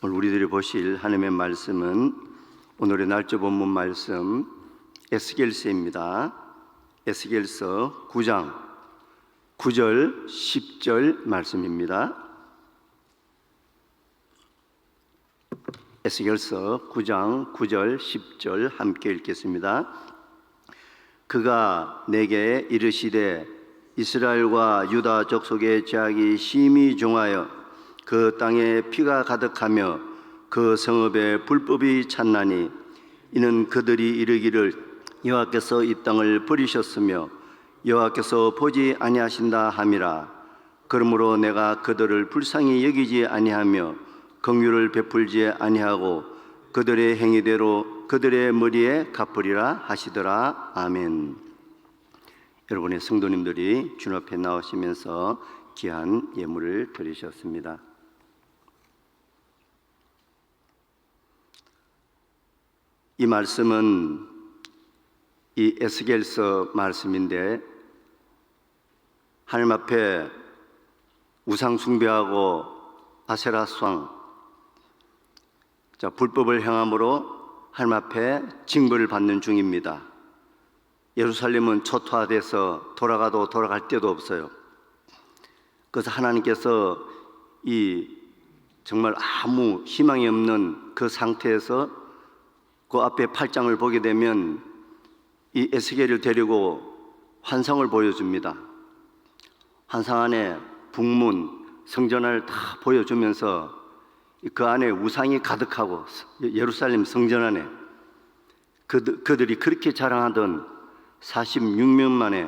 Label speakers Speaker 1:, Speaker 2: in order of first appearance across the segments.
Speaker 1: 오늘 우리들이 보실 하나님의 말씀은 오늘의 날조 본문 말씀 에스겔서입니다. 에스겔서 9장 9절 10절 말씀입니다. 에스겔서 9장 9절 10절 함께 읽겠습니다. 그가 내게 이르시되 이스라엘과 유다 족속의 죄악이 심히 중하여 그 땅에 피가 가득하며 그 성읍에 불법이 찼나니 이는 그들이 이르기를 여호와께서 이 땅을 버리셨으며 여호와께서 보지 아니하신다 함이라. 그러므로 내가 그들을 불쌍히 여기지 아니하며 긍휼을 베풀지 아니하고 그들의 행위대로 그들의 머리에 갚으리라 하시더라. 아멘. 여러분의 성도님들이 주님 앞에 나오시면서 귀한 예물을 드리셨습니다. 이 말씀은 이 에스겔서 말씀인데, 하나님 앞에 우상 숭배하고 아세라 수상, 불법을 행함으로 하나님 앞에 징벌을 받는 중입니다. 예루살렘은 초토화돼서 돌아가도 돌아갈 데도 없어요. 그래서 하나님께서 이 정말 아무 희망이 없는 그 상태에서 그 앞에 8장을 보게 되면 이 에스겔을 데리고 환상을 보여줍니다. 환상 안에 북문, 성전을 다 보여주면서 그 안에 우상이 가득하고 예루살렘 성전 안에 그들이 그렇게 자랑하던 46년 만에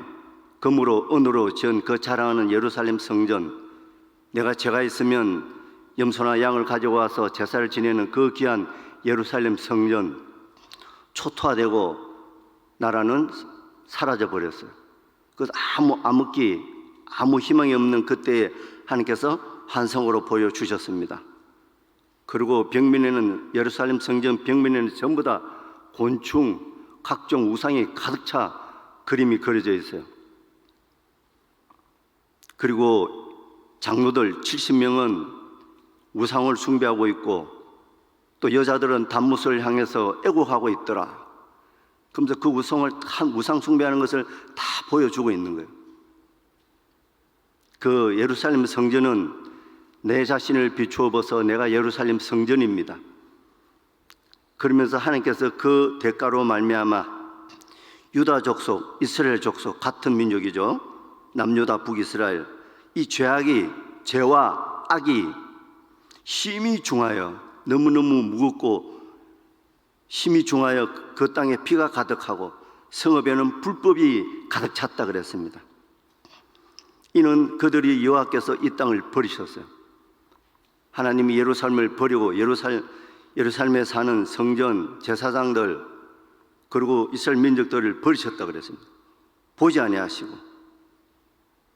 Speaker 1: 금으로 은으로 지은 그 자랑하는 예루살렘 성전, 내가 죄가 있으면 염소나 양을 가져와서 제사를 지내는 그 귀한 예루살렘 성전, 초토화되고 나라는 사라져 버렸어요. 그래서 아무 희망이 없는 그때에 하나님께서 환상으로 보여주셨습니다. 그리고 벽면에는, 예루살렘 성전 벽면에는 전부 다 곤충, 각종 우상이 가득 차 그림이 그려져 있어요. 그리고 장로들 70명은 우상을 숭배하고 있고, 또 여자들은 단무스를 향해서 애국하고 있더라. 그러면서 그 우상 숭배하는 것을 다 보여주고 있는 거예요. 그 예루살렘 성전은 내 자신을 비추어 보소 내가 예루살렘 성전입니다. 그러면서 하나님께서 그 대가로 말미암아 유다 족속, 이스라엘 족속, 같은 민족이죠. 남유다 북이스라엘, 이 죄와 악이 심히 중하여, 너무너무 무겁고 심히 중하여 그 땅에 피가 가득하고 성읍에는 불법이 가득 찼다 그랬습니다. 이는 그들이 여호와께서 이 땅을 버리셨어요. 하나님이 예루살렘을 버리고 예루살렘에 사는 성전, 제사장들, 그리고 이스라엘 민족들을 버리셨다 그랬습니다. 보지 아니하시고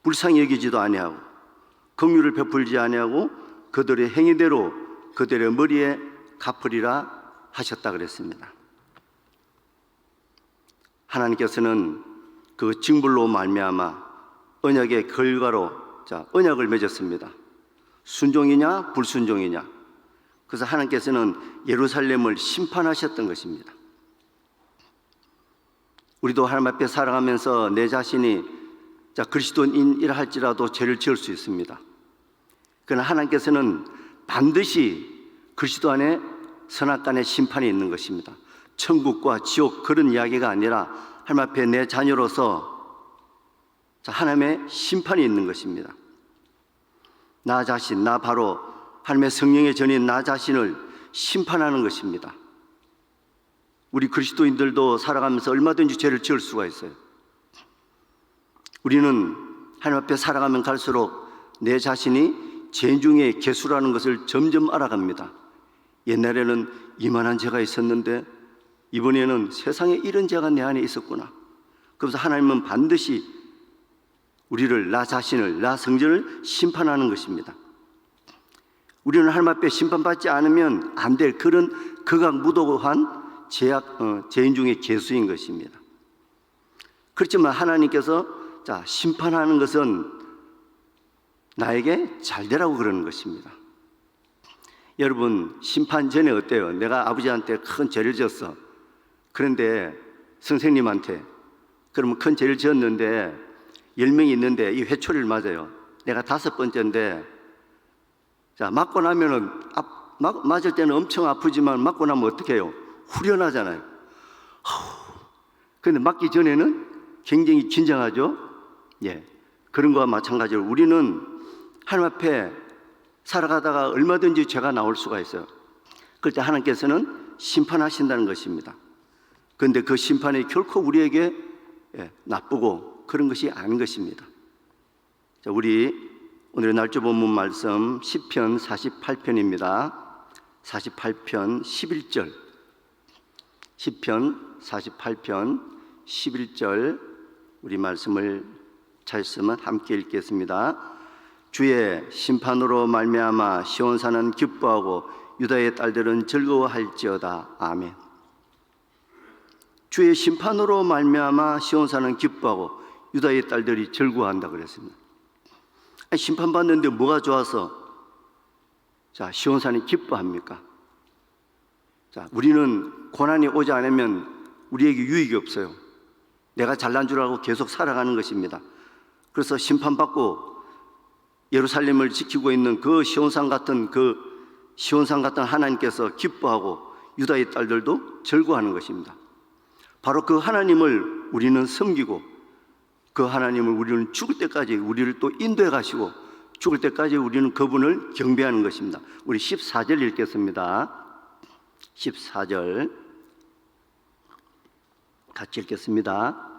Speaker 1: 불쌍히 여기지도 아니하고 긍휼을 베풀지 아니하고 그들의 행위대로 그들의 머리에 갚으리라 하셨다 그랬습니다. 하나님께서는 그 징벌로 말미암아 언약의 결과로 언약을 맺었습니다. 순종이냐 불순종이냐. 그래서 하나님께서는 예루살렘을 심판하셨던 것입니다. 우리도 하나님 앞에 살아가면서 내 자신이 그리스도인이라 할지라도 죄를 지을 수 있습니다. 그러나 하나님께서는 반드시 그리스도 안에 선악간의 심판이 있는 것입니다. 천국과 지옥 그런 이야기가 아니라 하나님 앞에 내 자녀로서 하나님의 심판이 있는 것입니다. 나 자신, 나 바로 하나님의 성령의 전인 나 자신을 심판하는 것입니다. 우리 그리스도인들도 살아가면서 얼마든지 죄를 지을 수가 있어요. 우리는 하나님 앞에 살아가면 갈수록 내 자신이 죄 중에 개수라는 것을 점점 알아갑니다. 옛날에는 이만한 죄가 있었는데 이번에는 세상에 이런 죄가 내 안에 있었구나. 그래서 하나님은 반드시 우리를, 나 자신을, 나 성전을 심판하는 것입니다. 우리는 하나님 앞에 심판받지 않으면 안 될 그런 극악무도한 죄인 중에 개수인 것입니다. 그렇지만 하나님께서 심판하는 것은 나에게 잘 되라고 그러는 것입니다. 여러분, 심판 전에 어때요? 내가 아버지한테 큰 죄를 지었어. 그런데 선생님한테, 그러면 큰 죄를 지었는데 10명이 있는데 이 회초리를 맞아요. 내가 5번째인데, 자, 맞고 나면은 맞을 때는 엄청 아프지만 맞고 나면 어떻게 해요? 후련하잖아요. 그런데 맞기 전에는 굉장히 긴장하죠. 예, 그런 거와 마찬가지로 우리는 하나님 앞에 살아가다가 얼마든지 죄가 나올 수가 있어요. 그럴 때 하나님께서는 심판하신다는 것입니다. 그런데 그 심판이 결코 우리에게 나쁘고 그런 것이 아닌 것입니다. 자, 우리 오늘의 날조 본문 말씀 시편 48편입니다. 48편 11절. 시편 48편 11절 우리 말씀을 찾으시면 함께 읽겠습니다. 주의 심판으로 말미암아 시온산은 기뻐하고 유다의 딸들은 즐거워할지어다. 아멘. 주의 심판으로 말미암아 시온산은 기뻐하고 유다의 딸들이 즐거워한다 그랬습니다. 아니, 심판받는데 뭐가 좋아서 자 시온산이 기뻐합니까? 자, 우리는 고난이 오지 않으면 우리에게 유익이 없어요. 내가 잘난 줄 알고 계속 살아가는 것입니다. 그래서 심판받고 예루살렘을 지키고 있는 그 시온산 같은 하나님께서 기뻐하고 유다의 딸들도 즐거워하는 것입니다. 바로 그 하나님을 우리는 섬기고 그 하나님을 우리는 죽을 때까지 우리를 또 인도해 가시고 죽을 때까지 우리는 그분을 경배하는 것입니다. 우리 14절 읽겠습니다. 14절 같이 읽겠습니다.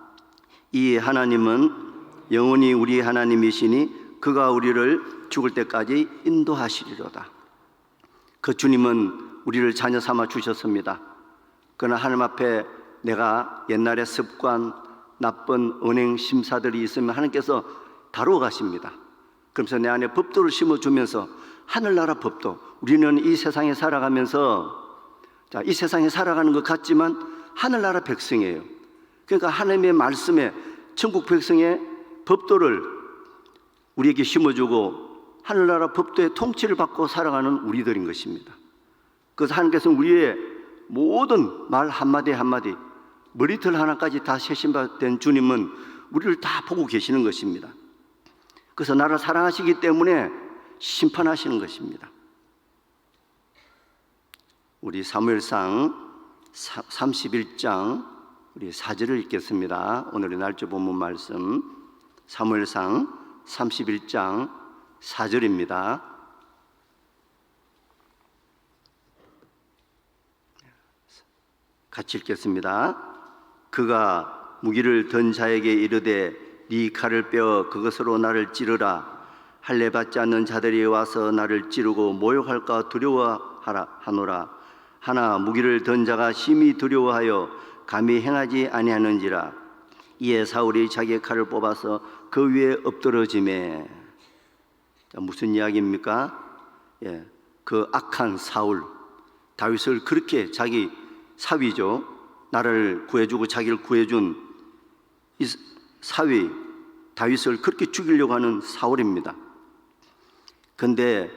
Speaker 1: 이 하나님은 영원히 우리 하나님이시니 그가 우리를 죽을 때까지 인도하시리로다. 그 주님은 우리를 자녀 삼아 주셨습니다. 그러나 하나님 앞에 내가 옛날의 습관, 나쁜 언행 심사들이 있으면 하나님께서 다루어 가십니다. 그러면서 내 안에 법도를 심어주면서 하늘나라 법도, 우리는 이 세상에 살아가면서 이 세상에 살아가는 것 같지만 하늘나라 백성이에요. 그러니까 하나님의 말씀에 천국 백성의 법도를 우리에게 심어주고 하늘나라 법도의 통치를 받고 살아가는 우리들인 것입니다. 그래서 하나님께서는 우리의 모든 말 한마디 한마디, 머리털 하나까지 다 세심받은 주님은 우리를 다 보고 계시는 것입니다. 그래서 나를 사랑하시기 때문에 심판하시는 것입니다. 우리 사무엘상 31장 우리 4절을 읽겠습니다. 오늘의 날조 본문 말씀 사무엘상 31장 4절입니다. 같이 읽겠습니다. 그가 무기를 든 자에게 이르되 네 칼을 빼어 그것으로 나를 찌르라. 할례 받지 않는 자들이 와서 나를 찌르고 모욕할까 두려워하노라. 하나 무기를 든 자가 심히 두려워하여 감히 행하지 아니하는지라. 이에 사울이 자기의 칼을 뽑아서 그 위에 엎드러지매. 무슨 이야기입니까? 그 악한 사울, 다윗을 그렇게 자기 사위죠, 나를 구해주고 자기를 구해준 이 사위 다윗을 그렇게 죽이려고 하는 사울입니다. 그런데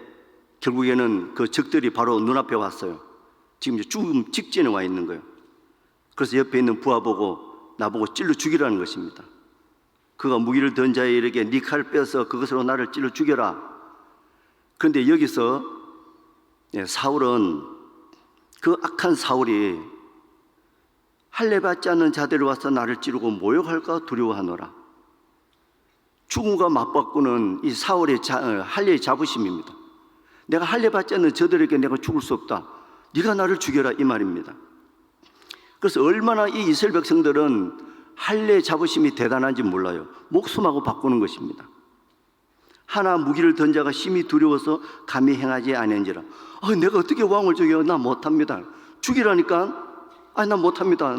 Speaker 1: 결국에는 그 적들이 바로 눈앞에 왔어요. 지금 죽음 직전에 와 있는 거예요. 그래서 옆에 있는 부하 보고 나보고 찔러 죽이라는 것입니다. 그가 무기를 든 자에게 네 칼을 빼서 그것으로 나를 찔러 죽여라. 그런데 여기서 사울은, 그 악한 사울이 할례 받지 않는 자들이 와서 나를 찌르고 모욕할까 두려워하노라. 죽음과 맞받고는 이 사울의 할례의 자부심입니다. 내가 할례 받지 않는 저들에게 내가 죽을 수 없다. 네가 나를 죽여라, 이 말입니다. 그래서 얼마나 이 이스라엘 백성들은 할례의 자부심이 대단한지 몰라요. 목숨하고 바꾸는 것입니다. 하나 무기를 든 자가 심히 두려워서 감히 행하지 아니한지라. 내가 어떻게 왕을 죽여? 나 못합니다. 죽이라니까? 나 못합니다.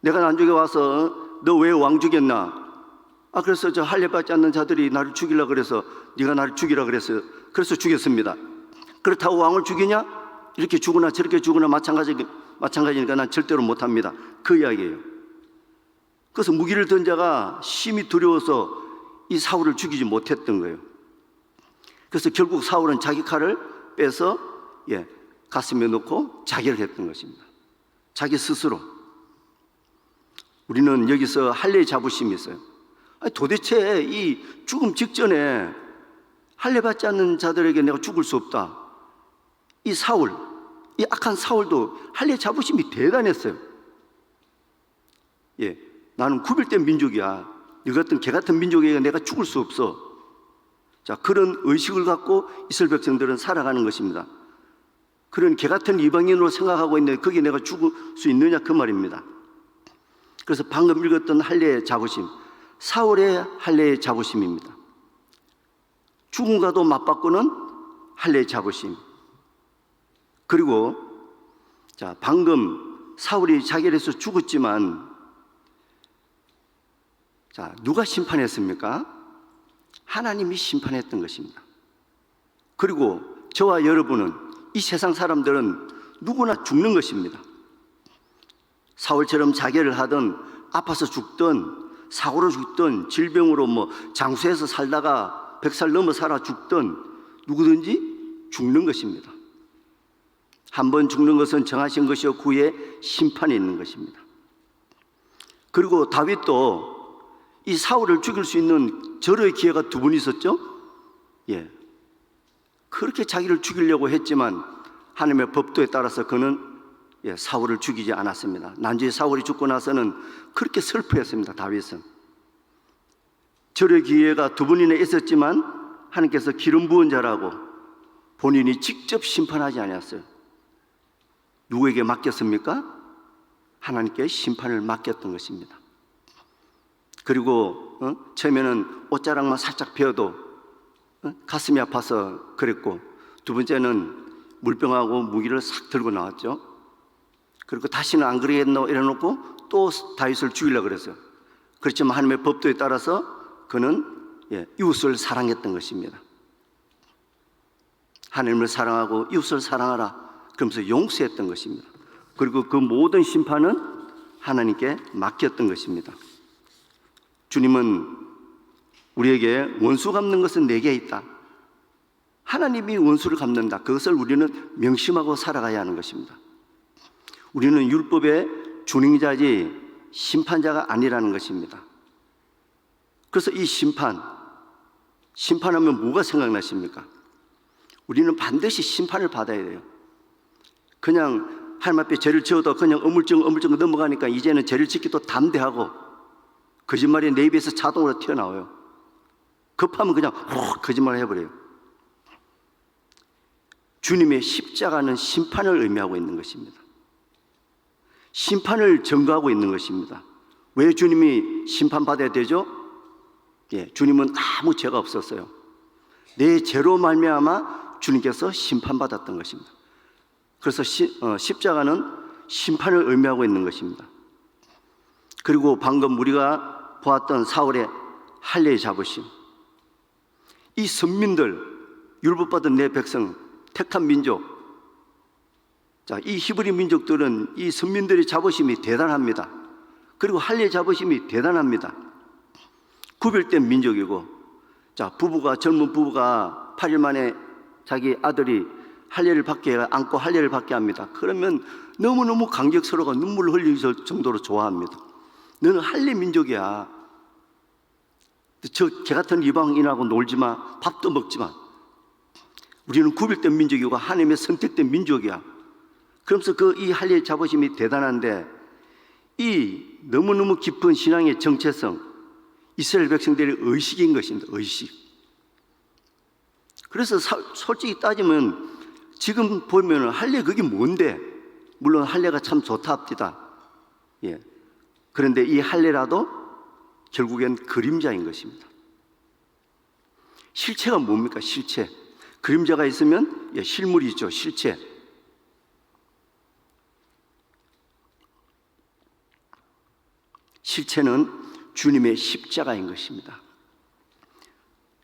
Speaker 1: 내가 안 죽여와서 너 왜 왕 죽였나? 그래서 저 할례 받지 않는 자들이 나를 죽이려고 그래서 네가 나를 죽이라 그랬어요. 그래서 죽였습니다. 그렇다고 왕을 죽이냐? 이렇게 죽으나 저렇게 죽으나 마찬가지니까 난 절대로 못합니다. 그 이야기예요. 그래서 무기를 든 자가 심히 두려워서 이 사울을 죽이지 못했던 거예요. 그래서 결국 사울은 자기 칼을 빼서 가슴에 넣고 자결을 했던 것입니다. 자기 스스로. 우리는 여기서 할례 자부심이 있어요. 도대체 이 죽음 직전에 할례 받지 않는 자들에게 내가 죽을 수 없다. 이 사울, 이 악한 사울도 할례 자부심이 대단했어요. 나는 구별된 민족이야. 너 같은 개 같은 민족에게 내가 죽을 수 없어. 자, 그런 의식을 갖고 이스라엘 백성들은 살아가는 것입니다. 그런 개 같은 이방인으로 생각하고 있는데 거기에 내가 죽을 수 있느냐 그 말입니다. 그래서 방금 읽었던 할례의 자부심, 사울의 할례의 자부심입니다. 죽음과도 맞바꾸는 할례의 자부심. 그리고 자, 방금 사울이 자결해서 죽었지만 자, 누가 심판했습니까? 하나님이 심판했던 것입니다. 그리고 저와 여러분은, 이 세상 사람들은 누구나 죽는 것입니다. 사울처럼 자결을 하든 아파서 죽든 사고로 죽든 질병으로 장수해서 살다가 100살 넘어 살아 죽든 누구든지 죽는 것입니다. 한 번 죽는 것은 정하신 것이요 그 후에 심판이 있는 것입니다. 그리고 다윗도 이 사울을 죽일 수 있는 절호의 기회가 두 번 있었죠. 그렇게 자기를 죽이려고 했지만 하나님의 법도에 따라서 그는 사울을 죽이지 않았습니다. 난주에 사울이 죽고 나서는 그렇게 슬퍼했습니다. 다윗은 절호의 기회가 두 번이나 있었지만 하나님께서 기름 부은 자라고 본인이 직접 심판하지 않았어요. 누구에게 맡겼습니까? 하나님께 심판을 맡겼던 것입니다. 그리고 처음에는 옷자락만 살짝 베어도 가슴이 아파서 그랬고, 두 번째는 물병하고 무기를 싹 들고 나왔죠. 그리고 다시는 안 그러겠노 이래놓고 또 다윗을 죽이려고 그랬어요. 그렇지만 하나님의 법도에 따라서 그는 이웃을 사랑했던 것입니다. 하나님을 사랑하고 이웃을 사랑하라 그러면서 용서했던 것입니다. 그리고 그 모든 심판은 하나님께 맡겼던 것입니다. 주님은 우리에게 원수 갚는 것은 내게 있다. 하나님이 원수를 갚는다. 그것을 우리는 명심하고 살아가야 하는 것입니다. 우리는 율법의 준행자지 심판자가 아니라는 것입니다. 그래서 이 심판하면 뭐가 생각나십니까? 우리는 반드시 심판을 받아야 돼요. 그냥 하나님 앞에 죄를 지어도 그냥 어물쩡 넘어가니까 이제는 죄를 짓기도 담대하고 거짓말이 내 입에서 자동으로 튀어나와요. 급하면 그냥 거짓말을 해버려요. 주님의 십자가는 심판을 의미하고 있는 것입니다. 심판을 전가하고 있는 것입니다. 왜 주님이 심판받아야 되죠? 주님은 아무 죄가 없었어요. 내 죄로 말미암아 주님께서 심판받았던 것입니다. 그래서 십자가는 심판을 의미하고 있는 것입니다. 그리고 방금 우리가 보았던 사울의 할례의 자부심, 이 선민들, 율법받은 내 백성, 택한 민족, 자, 이 히브리 민족들은 이 선민들의 자부심이 대단합니다. 그리고 할례의 자부심이 대단합니다. 구별된 민족이고, 자, 젊은 부부가 8일 만에 자기 아들이 할례를 받게 안고 할례를 받게 합니다. 그러면 너무너무 감격스러워 눈물을 흘릴 정도로 좋아합니다. 너는 할례 민족이야. 저 개 같은 이방인하고 놀지 마. 밥도 먹지 마. 우리는 구별된 민족이고 하나님의 선택된 민족이야. 그러면서 이 할례의 자부심이 대단한데, 이 너무너무 깊은 신앙의 정체성, 이스라엘 백성들의 의식인 것입니다. 의식. 그래서 솔직히 따지면 지금 보면 할례 그게 뭔데? 물론 할례가 참 좋다 합디다. 그런데 이 할례라도 결국엔 그림자인 것입니다. 실체가 뭡니까? 실체. 그림자가 있으면 실물이 있죠. 실체. 실체는 주님의 십자가인 것입니다.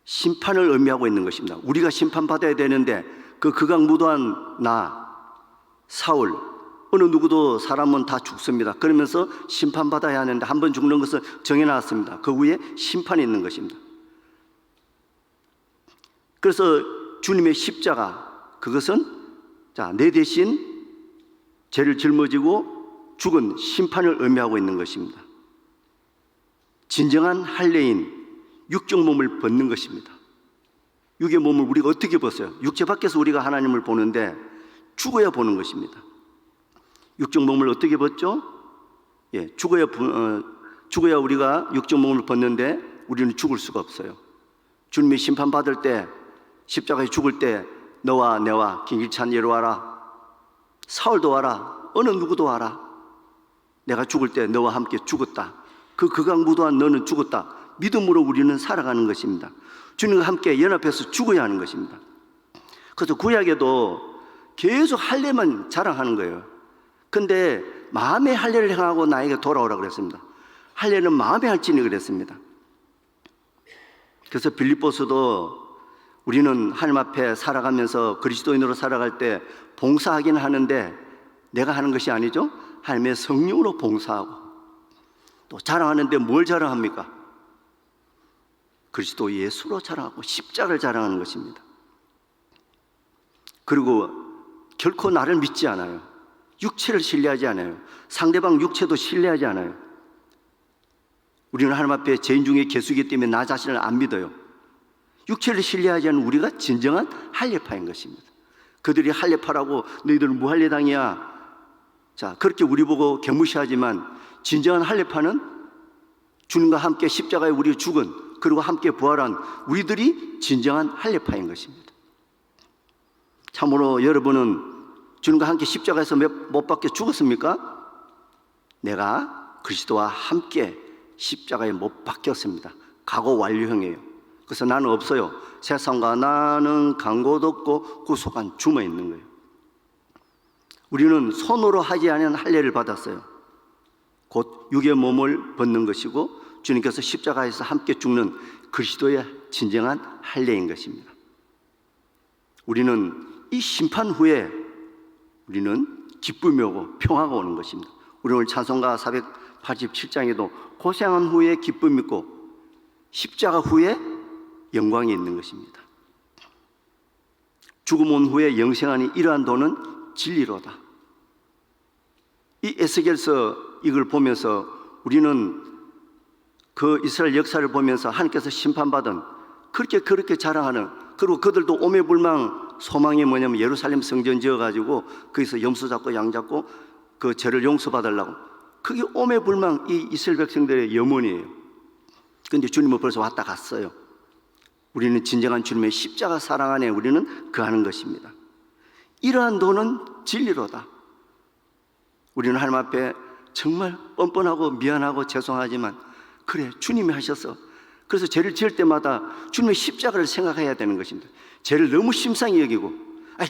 Speaker 1: 심판을 의미하고 있는 것입니다. 우리가 심판받아야 되는데 그 극악무도한 사울, 어느 누구도 사람은 다 죽습니다. 그러면서 심판받아야 하는데 한 번 죽는 것은 정해놨습니다. 그 후에 심판이 있는 것입니다. 그래서 주님의 십자가, 그것은 내 대신 죄를 짊어지고 죽은 심판을 의미하고 있는 것입니다. 진정한 할례인 육적 몸을 벗는 것입니다. 육의 몸을 우리가 어떻게 벗어요? 육체 밖에서 우리가 하나님을 보는데 죽어야 보는 것입니다. 육적 몸을 어떻게 벗죠? 죽어야 우리가 육적 몸을 벗는데 우리는 죽을 수가 없어요. 주님이 심판받을 때, 십자가에 죽을 때 너와 내와 김기찬 이리 와라, 사울도 와라, 어느 누구도 와라. 내가 죽을 때 너와 함께 죽었다. 그 극악무도한 너는 죽었다. 믿음으로 우리는 살아가는 것입니다. 주님과 함께 연합해서 죽어야 하는 것입니다. 그래서 구약에도 계속 할례만 자랑하는 거예요. 근데 마음의 할례를 행하고 나에게 돌아오라고 그랬습니다. 할례는 마음의 할지니 그랬습니다. 그래서 빌립보서도 우리는 하나님 앞에 살아가면서 그리스도인으로 살아갈 때 봉사하기는 하는데 내가 하는 것이 아니죠. 하나님의 성령으로 봉사하고 또 자랑하는데 뭘 자랑합니까? 그리스도 예수로 자랑하고 십자가를 자랑하는 것입니다. 그리고 결코 나를 믿지 않아요. 육체를 신뢰하지 않아요. 상대방 육체도 신뢰하지 않아요. 우리는 하나님 앞에 죄인 중에 개수이기 때문에 나 자신을 안 믿어요. 육체를 신뢰하지 않는 우리가 진정한 할례파인 것입니다. 그들이 할례파라고 너희들은 무할례당이야, 그렇게 우리 보고 개무시하지만 진정한 할례파는 주님과 함께 십자가에 우리 죽은, 그리고 함께 부활한 우리들이 진정한 할례파인 것입니다. 참으로 여러분은 주님과 함께 십자가에서 못 박혀 죽었습니까? 내가 그리스도와 함께 십자가에 못 박혔습니다. 각오 완료형이에요. 그래서 나는 없어요. 세상과 나는 강고도 없고 구속한 주만 있는 거예요. 우리는 손으로 하지 않은 할례를 받았어요. 곧 육의 몸을 벗는 것이고 주님께서 십자가에서 함께 죽는 그리스도의 진정한 할례인 것입니다. 우리는 이 심판 후에 우리는 기쁨이 오고 평화가 오는 것입니다. 우리 오늘 찬송가 487장에도 고생한 후에 기쁨이 있고 십자가 후에 영광이 있는 것입니다. 죽음 온 후에 영생하니 이러한 도는 진리로다. 이 에스겔서 이걸 보면서 우리는 그 이스라엘 역사를 보면서 하나님께서 심판받은 그렇게 자랑하는, 그리고 그들도 오매불망 소망이 뭐냐면 예루살렘 성전 지어가지고 거기서 염소 잡고 양 잡고 그 죄를 용서받으려고, 그게 오매불망 이 이스라엘 백성들의 염원이에요. 그런데 주님은 벌써 왔다 갔어요. 우리는 진정한 주님의 십자가 사랑 안에 우리는 거하는 것입니다. 이러한 도는 진리로다. 우리는 하나님 앞에 정말 뻔뻔하고 미안하고 죄송하지만 그래 주님이 하셔서, 그래서 죄를 지을 때마다 주님의 십자가를 생각해야 되는 것입니다. 죄를 너무 심상히 여기고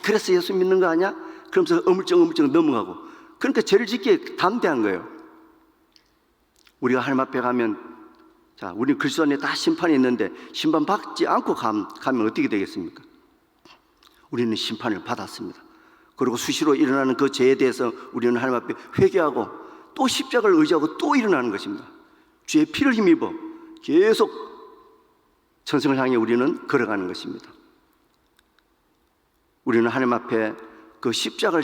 Speaker 1: 그래서 예수 믿는 거 아니야? 그러면서 어물쩡 넘어가고, 그러니까 죄를 짓기에 담대한 거예요. 우리가 하나님 앞에 가면 우리 그리스도 안에 다 심판이 있는데 심판받지 않고 가면 어떻게 되겠습니까? 우리는 심판을 받았습니다. 그리고 수시로 일어나는 그 죄에 대해서 우리는 하나님 앞에 회개하고 또 십자가를 의지하고 또 일어나는 것입니다. 주의 피를 힘입어 계속 천성을 향해 우리는 걸어가는 것입니다. 우리는 하나님 앞에 그 십자가를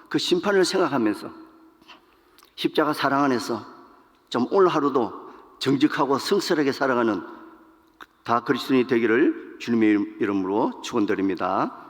Speaker 1: 그 심판을 생각하면서 십자가 사랑 안에서 좀 오늘 하루도 정직하고 성실하게 살아가는 다 그리스도인이 되기를 주님의 이름으로 축원드립니다.